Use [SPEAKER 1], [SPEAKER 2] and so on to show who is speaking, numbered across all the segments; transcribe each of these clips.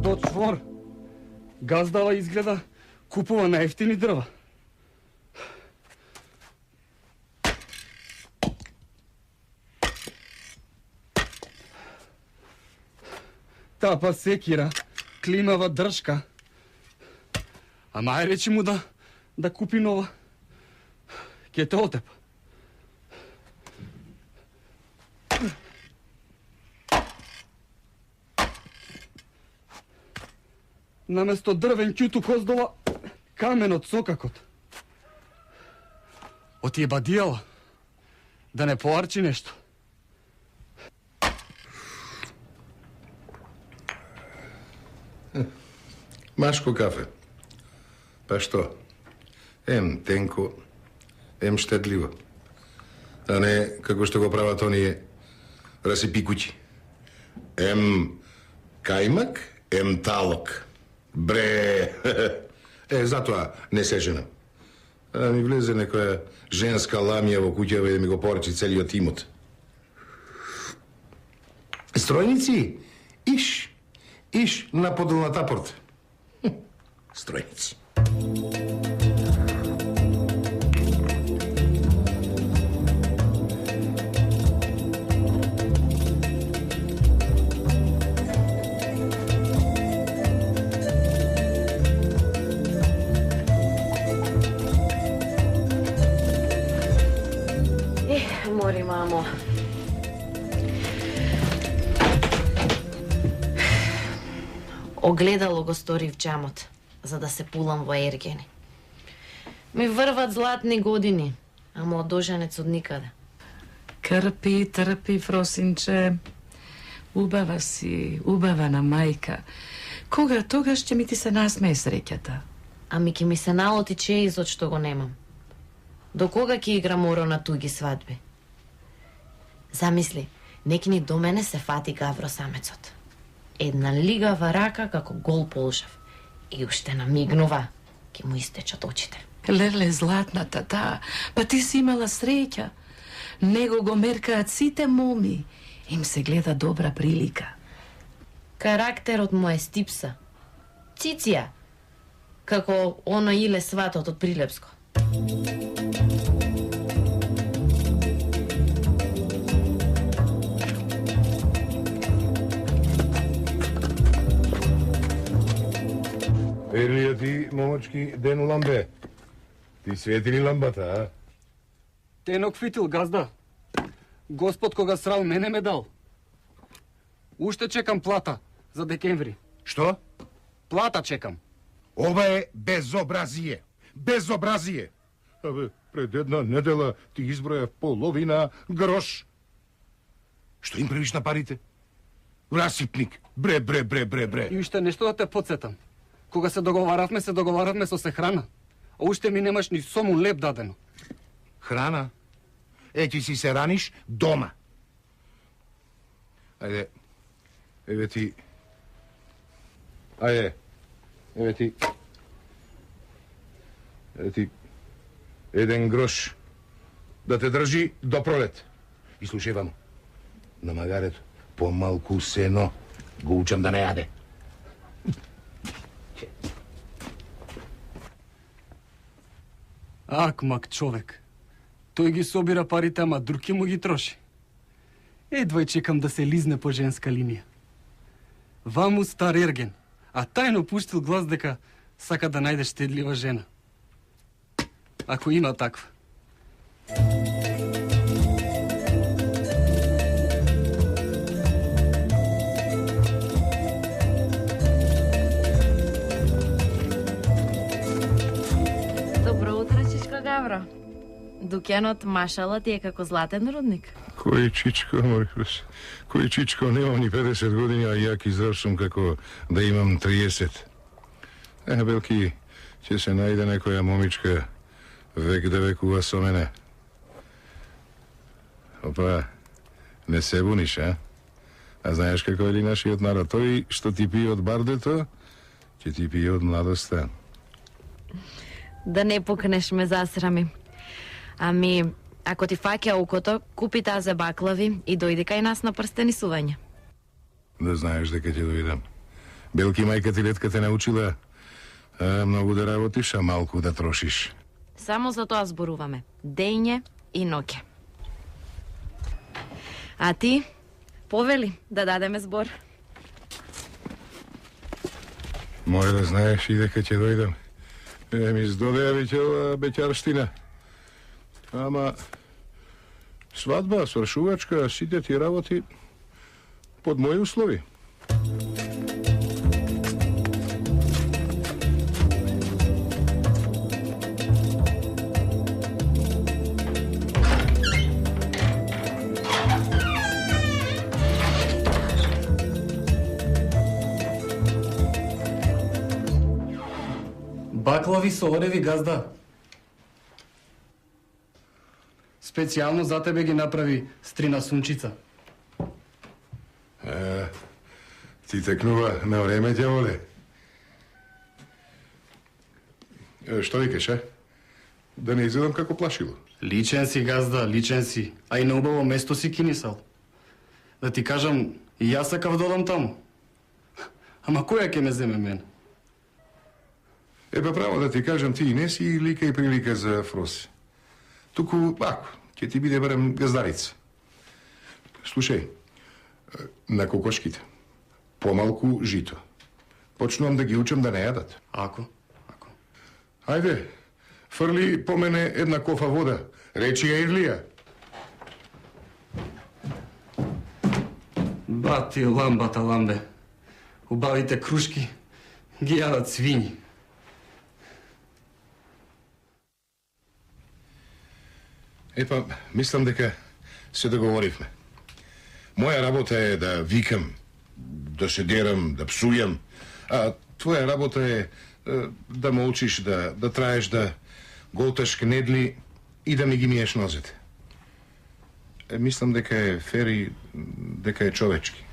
[SPEAKER 1] до чвор. Газдава изгледа купува на ефтини дрва. Та па секира, климава држка. Ама ај речи му да купи нова. Ке те отеп. Наместо дрвен ќуту коздова камен од сокакот. Оти е бадијала. Да не поарчи нешто.
[SPEAKER 2] Машко кафе. Па што? Ем тенко, ем штедливо. А не како што го прават оние расипикуќи. Ем кајмак, ем талок. Бре! Затоа не се женам. А ми влезе некоја женска ламија во куќава и да ми го порачи целиот имот. Стројници? Иш на подолната порта. Стројници.
[SPEAKER 3] Мори, мамо. Огледало го сторив джамот, за да се пулам во ергени. Ми врват златни години, а младоженец од никаде.
[SPEAKER 4] Трпи, Фросинче. Убава си, убавана мајка. Кога тогаш ќе ми ти се насмее среќата?
[SPEAKER 3] Ами ќе ми се налоти чеизот што го немам. До кога ќе играм оро на туги свадби? Замисли, некини до мене се фати Гавро самецот. Една лигава рака како гол полжав. И уште намигнува, ќе му истечат очите.
[SPEAKER 4] Леле, златната, да, па ти си имала среќа. Него го меркаат сите моми. Им се гледа добра прилика.
[SPEAKER 3] Карактерот му е стипса. Циција, како оно Иле сватот од Прилепско.
[SPEAKER 2] Ерлија ти, момачки, дену ламбе. Ти свети ли ламбата, а?
[SPEAKER 1] Тенок фитил, газда. Господ кога срал мене ме дал. Уште чекам плата за декември.
[SPEAKER 2] Што?
[SPEAKER 1] Плата чекам.
[SPEAKER 2] Ова е безобразие. Безобразие. Абе, пред една недела ти изброја половина грош. Што им правиш на парите? Расипник. Бре.
[SPEAKER 1] И уште нешто да те подсетам. Кога се договаравме со се храна. А уште ми немаш ни сомун леп дадено.
[SPEAKER 2] Храна? Ти си се раниш дома. Ајде, еве ти... Еве ти... еден грош да те држи до пролет. И слушај вамо, на магарето помалку сено го учам да не јаде.
[SPEAKER 1] Акмак човек. Тој ги собира парите, ама друг ќе му ги троши. Едвај чекам да се лизне по женска линија. Ваму стар ерген, а тајно пуштил глас дека сака да најде штедлива жена. Ако има таква.
[SPEAKER 3] Добро утро, чичко Гавро. Дуќанот машала ти е како златен рудник.
[SPEAKER 2] Кој чичко, Морихрус? Кој чичко, немам ни 50 години, а јак израшам како да имам 30. Белки, ќе се најде некоја момичка век да векува со мене. Опа, не се буниш, а? А знаеш како е ли нашиот народ? Тој што ти пие од бардето, ќе ти пие од младоста.
[SPEAKER 3] Да не пукнеш, ме засрами. Ами, ако ти фаќа укото, купи тазе баклави и дојди кај нас на прстенисување.
[SPEAKER 2] Да знаеш дека ќе дојдам. Белки мајка ти летка те научила многу да работиш, а малку да трошиш.
[SPEAKER 3] Само за тоа зборуваме. Дење и ноќе. А ти, повели да дадеме збор.
[SPEAKER 2] Може да знаеш и дека ќе дојдам. Ми здодеја веќе ова беќарштина. Ама свадба, свршувачка, сите ти работи под мои услови.
[SPEAKER 1] Баклави со ореви, газда. Специјално за тебе ги направи стрина Сунчица.
[SPEAKER 2] Ти текнува на време, ѓаволе. Што викаш, а? Да не изгледам како плашило.
[SPEAKER 1] Личен си, газда, личен си. А и на убаво место си кинисал. Да ти кажам, и јас сакав да одам таму. Ама која ќе ме земе мене?
[SPEAKER 2] Епа право да ти кажам, ти не си лика и прилика за Фроси. Туку, ако, ќе ти биде барем газдарица. Слушај, на кокошките, помалку жито. Почнувам да ги учам да не јадат.
[SPEAKER 1] Ако.
[SPEAKER 2] Ајде, фрли по мене една кофа вода. Речи ја Ирлија.
[SPEAKER 1] Бати ламбата ламбе. Убавите крушки ги јадат свињи.
[SPEAKER 2] Епа, мислам дека се договоривме. Моја работа е да викам, да се дерам, да псујам, а твоја работа е да молчиш, да траеш, да голташ кнедли и да ми ги миеш нозете. Мислам дека е фер и дека е човечки.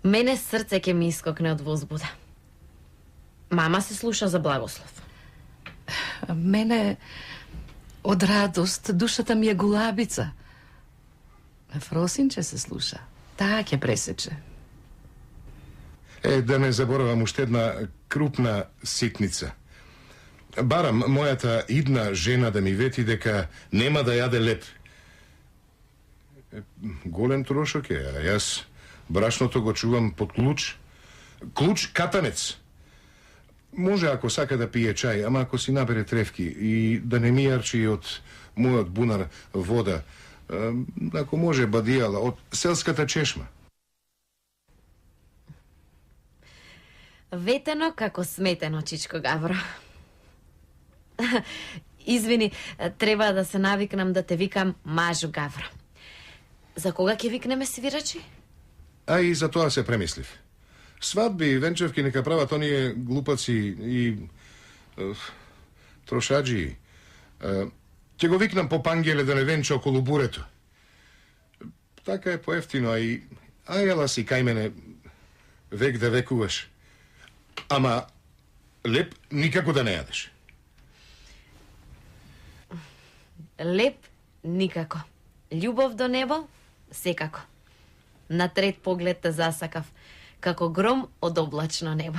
[SPEAKER 3] Мене срце ќе ми искокне од возбуда. Мама се слуша за благослов.
[SPEAKER 4] Мене од радост душата ми е гулабица. Фросинче се слуша. Таа ќе пресече.
[SPEAKER 2] Да не заборавам уште една крупна ситница. Барам мојата идна жена да ми вети дека нема да јаде леп. Голем трошок е, а јас брашното го чувам под клуч. Клуч катанец. Може ако сака да пие чај, ама ако си набере тревки и да не ми јарчи од мојот бунар вода, ако може бадијала од селската чешма.
[SPEAKER 3] Ветено како сметено, чичко Гавро. Извини, треба да се навикнам да те викам Мажу Гавро. За кога ќе викнеме свирачи?
[SPEAKER 2] А и за тоа се премислив. Свадби и венчевки нека прават оние глупаци и трошаджи. Ќе го викнам по пангеле да не венча околу бурето. Така е поевтино, а и ајала си кај мене век да векуваш. Ама леп никако да не јадеш.
[SPEAKER 3] Леп никако. Љубов до небо секако. На трет поглед те засакав, како гром од облачно небо.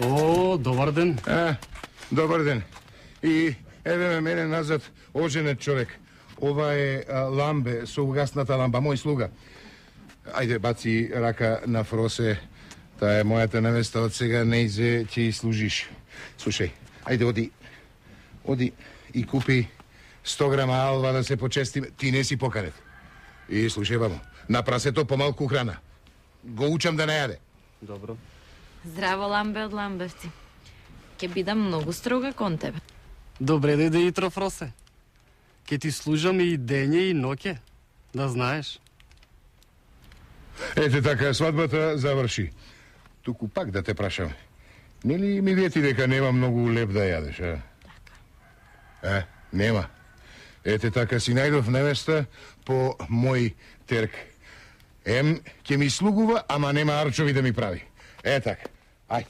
[SPEAKER 1] О, добар ден.
[SPEAKER 2] Добар ден. И еве ме мене назад оженет човек. Ова е ламбе со угасната ламба, мој слуга. Ајде, баци рака на Фросе. Таа е мојата невеста, од сега нејзе ќе ја служиш. Слушај, ајде, оди и купи 100 грама алва да се почестиме. Ти не си поканет. И слушај, бамо, на прасето помалку храна. Го учам да не јаде.
[SPEAKER 1] Добро.
[SPEAKER 3] Здраво, ламбе од ламбевци. Ке бидам многу строга кон тебе.
[SPEAKER 1] Добре дојде Итро, Фросе. Ке ти служам и дење и ноќе, да знаеш.
[SPEAKER 2] Ете така, свадбата заврши. Туку пак да те прашам. Нели ми вети дека нема многу леп да јадеш, а? Така. Нема. Ете така си најдов невеста по мој терк. Ќе ми слугува, ама нема арчови да ми прави. Така. Ајде.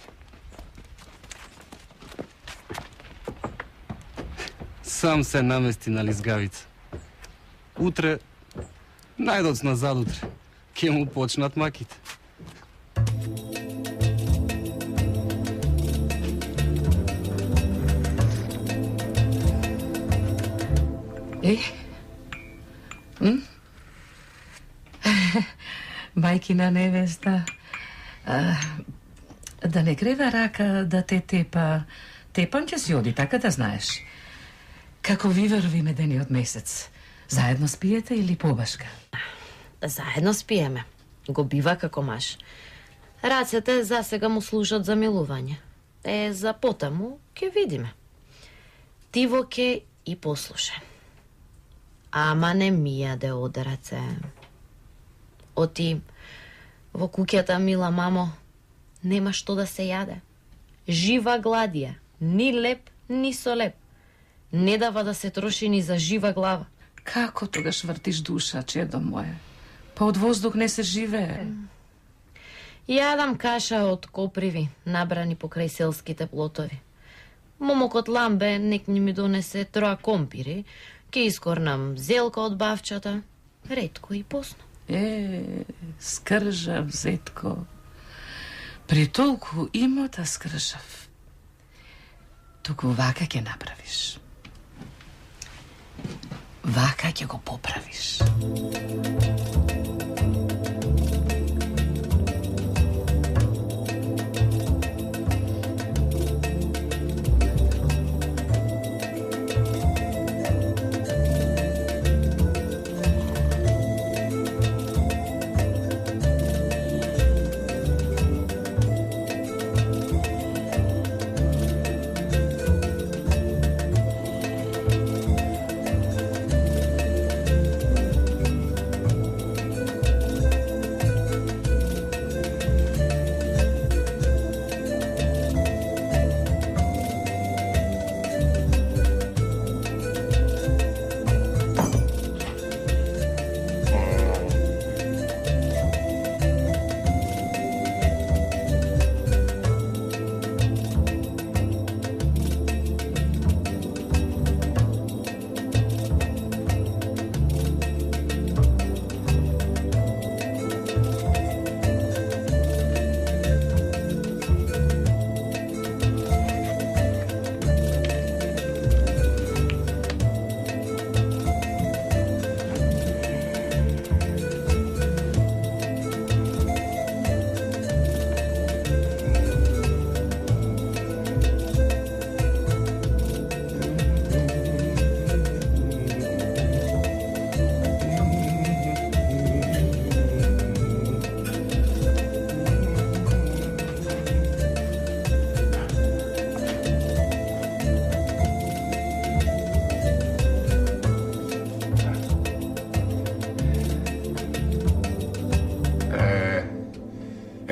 [SPEAKER 1] Сам се намести на лизгавица. Утре, најдоцна задутре, ќе му почнат маките.
[SPEAKER 4] Мајкина невеста, да не грева рака да те тепа, тепан ќе си оди, така да знаеш. Како ви врвиме дениот месец? Заедно спиете или побашка?
[SPEAKER 3] Заедно спиеме. Го бива како маш. Рацете за сега му служат за милување. За потаму ќе видиме. Тиво ќе и послушен. Ама не ми јаде од раце. Оти, во куќата, мила мамо, нема што да се јаде. Жива гладија, ни леп, ни солеп. Не дава да се троши ни за жива глава.
[SPEAKER 4] Како тогаш вртиш душа, чедо моје? Па од воздух не се живее.
[SPEAKER 3] Јадам каша од коприви, набрани покрај селските плотови. Момокот Ламбе нек ни ми донесе 3 компири, ке искорнам зелка од бавчата, ретко и посно.
[SPEAKER 4] Скржав, зетко. При толку имота скржав. Туку вака ќе направиш. Вака ќе го поправиш.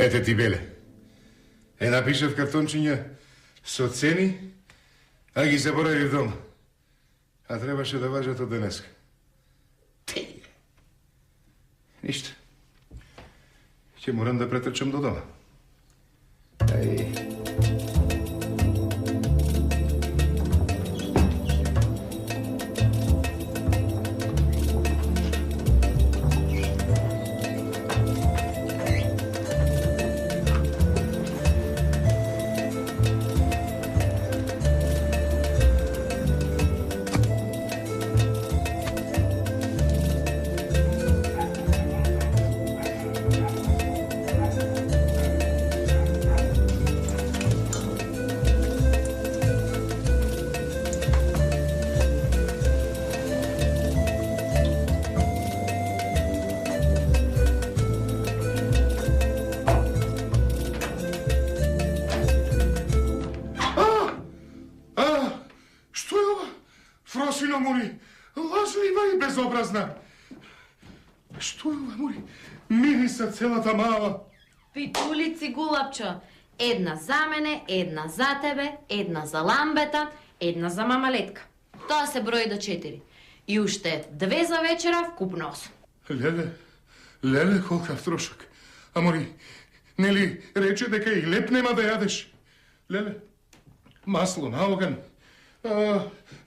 [SPEAKER 2] Ете ти беле. Напишав картончиња со цени, а ги заборавив дома. А требаше да важат од денеска. Ништо. Ќе морам да претрчам до дома. Фросино, Мури, лажлива и безобразна. Што е ова, Мури? Мириса целата мала.
[SPEAKER 3] Питулици, гулапчо. Една за мене, една за тебе, една за Ламбета, една за мама Летка. Тоа се брои до 4. И уште 2 за вечера вкупно 8.
[SPEAKER 2] Леле, колкав трошок. Амори, нели рече дека и леп нема да јадеш? Леле, масло на оган,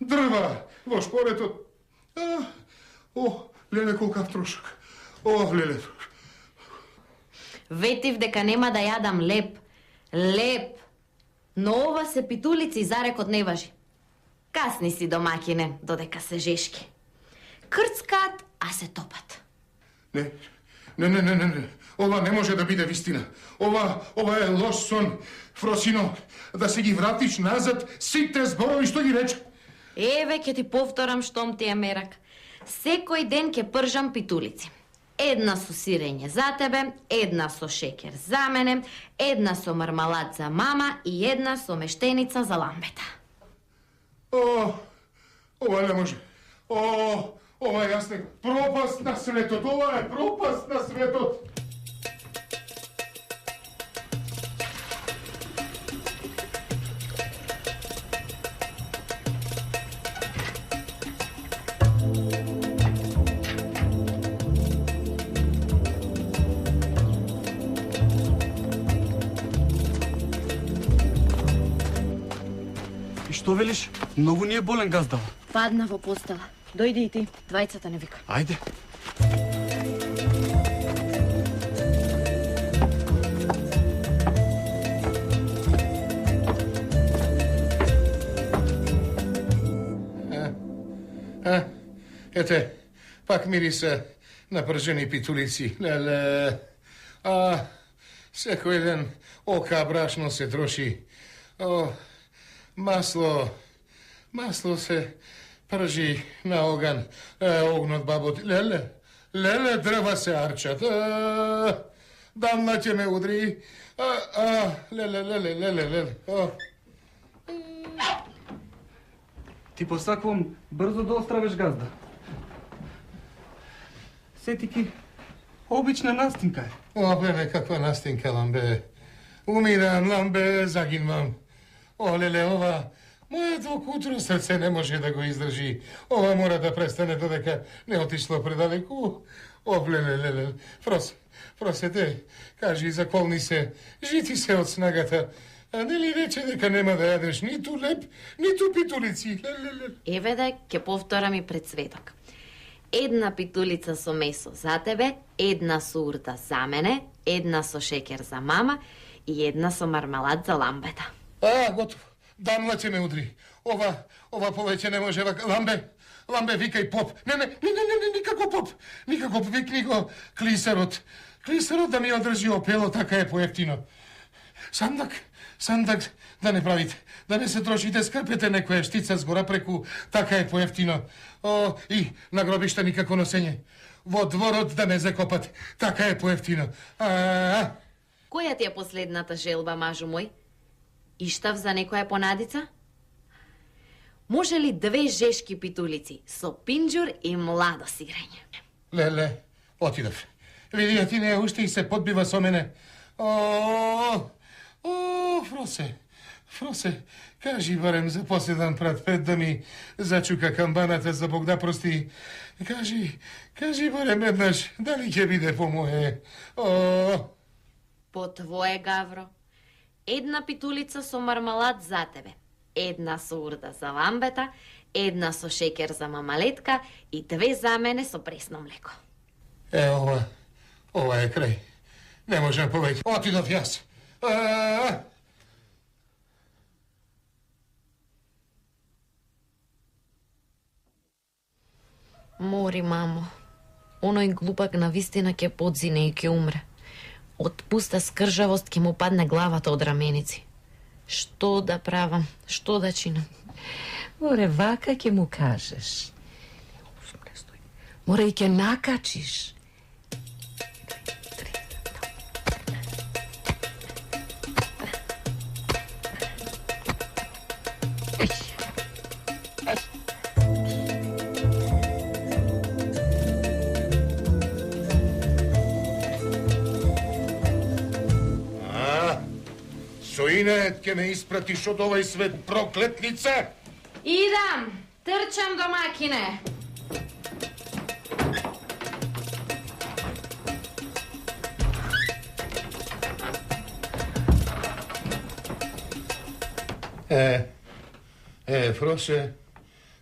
[SPEAKER 2] дрва во шпоретот. Леле, колкав трошок. Леле, трошок.
[SPEAKER 3] Ветив дека нема да јадам леп. Леп. Но ова се питулици и зарекот не важи. Касни си домакине, додека се жешки. Крцкат, а се топат.
[SPEAKER 2] Не. Ова не може да биде вистина. Ова е лош сон. Фросино, да се ги вратиш назад сите зборови што ги рече.
[SPEAKER 3] Еве, ќе ти повторам штом ти е мерак. Секој ден ќе пржам питулици. Една со сирење за тебе, една со шекер за мене, една со мармалад за мама и една со мештеница за ламбета.
[SPEAKER 2] Ова не може. Ова е јасна пропаст на светот. Ова е пропаст на светот.
[SPEAKER 1] И што велиш? Многу ни е болен газдава.
[SPEAKER 3] Падна во постела. Дојди и ти, двајцата не вика.
[SPEAKER 1] Ајде.
[SPEAKER 2] Ете, пак мириса на пржени питулици. Леле. Секој ден ока брашно се троши. Масло се пржи на оган. Огнот бабот. Леле, дрва се арчат. Дамна ќе ме удри. Леле.
[SPEAKER 1] Ти посакувам брзо да остравеш газда. Сетики, обична настинка е.
[SPEAKER 2] Бебе, каква настинка, ламбе. Умирам, ламбе, загинвам. Леле, ова... Моето кутро срце не може да го издржи. Ова мора да престане додека не отишло предалеку. Леле. Фросе, те, кажи, заколни се, жити се од снагата. Нели рече дека нема да јадеш ниту леп, ниту питулици. Леле.
[SPEAKER 3] Еве да ќе повторам и пред светок. Една питулица со месо за тебе, една со урта за мене, една со шекер за мама и една со мармалад за ламбета.
[SPEAKER 2] Готово. Дамла ќе ме удри. Ова повеќе не може. Ламбе, викај поп. Не, никако поп. Викни го клисарот. Клисарот да ми одржи опело, така е поевтино. Сандак да не правите. Да не се трошите, скрпете некоја штица згора преку, така е поевтино. И на гробишта никако носење. Во дворот да не закопат, така е поевтино.
[SPEAKER 3] Која ти е последната желба, мажу мој? Иштав за некоја понадица? Може ли 2 жешки питулици со пинџур и младо сирење?
[SPEAKER 2] Леле, отидов. Види, ти не уште и се подбива со мене. Фросе, кажи барем за последен пред да ми зачука камбаната за Бог да прости. Кажи барем еднаш, дали ќе биде по мое?
[SPEAKER 3] По твое, Гавро. Една питулица со мармалад за тебе, една со урда за ламбета, една со шекер за мамалетка и 2 за мене со пресно млеко.
[SPEAKER 2] Ова е крај. Не можем повеќе. Отидов јас.
[SPEAKER 3] Мори, мамо. Оној глупак навистина ќе подзине и ќе умре. Од пуста скржавост ќе му падне главата од раменици. Што да правам? Што да чинам?
[SPEAKER 4] Море, вака ќе му кажеш. Море, и ќе накачиш.
[SPEAKER 2] Со инет ќе ме испратиш од овој свет, проклетница!
[SPEAKER 3] Идам! Трчам домакине!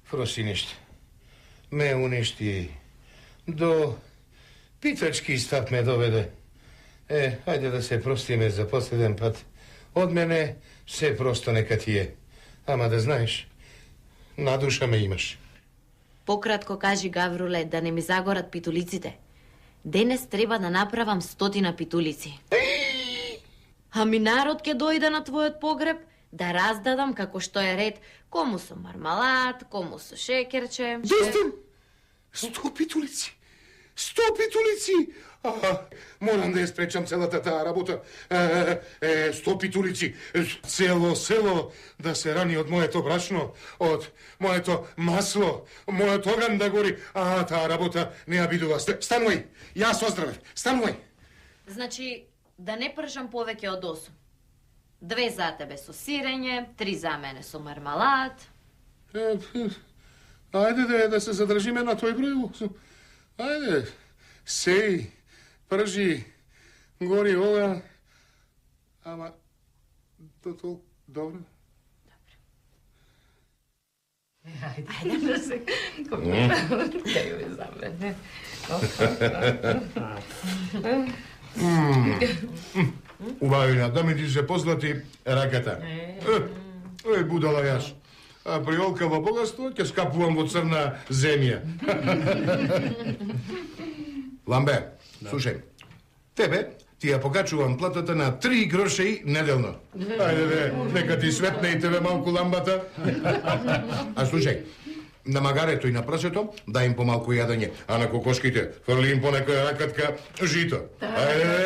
[SPEAKER 2] Фроси ништа. Ме уништи. До питачки стат ме доведе. Хајде да се простиме за последен пат. Од мене се просто нека ти е. Ама да знаеш, на душа ме имаш.
[SPEAKER 3] Пократко кажи, Гавруле, да не ми загорат питулиците. Денес треба да направам 100 питулици. Ами народ ке дојде на твојот погреб да раздадам како што е ред, кому со мармалад, кому со шекерче.
[SPEAKER 2] Достан! 100 питулици! 100 питулици! Морам да ја спречам целата таа работа. 100 питулици. Цело село да се рани од моето брашно, од моето масло, мојот оган да гори. Таа работа не ја бидува. Станувај! Јас оздравев. Станувај!
[SPEAKER 3] Значи, да не пржам повеќе од 8. 2 за тебе со сирење, 3 за мене со мармалад.
[SPEAKER 2] Ајде да се задржиме на тој број. Ајде, сеј, пржи, гори оган. Ама, тоа добро.
[SPEAKER 4] Ajde da se kupimo za mene.
[SPEAKER 2] Убавина, да ми ти се познати ракета. Будала јас. А при олкаво богатство ќе скапувам во црна земја. Ламбе, слушај, тебе ти ја покачувам платата на 3 гроши неделно. Ајде, нека ти светне и тебе малку ламбата. А слушај, на магарето и на прасето дај им помалку јадење, а на кокошките фрли им по некоја ракатка жито. Ајде.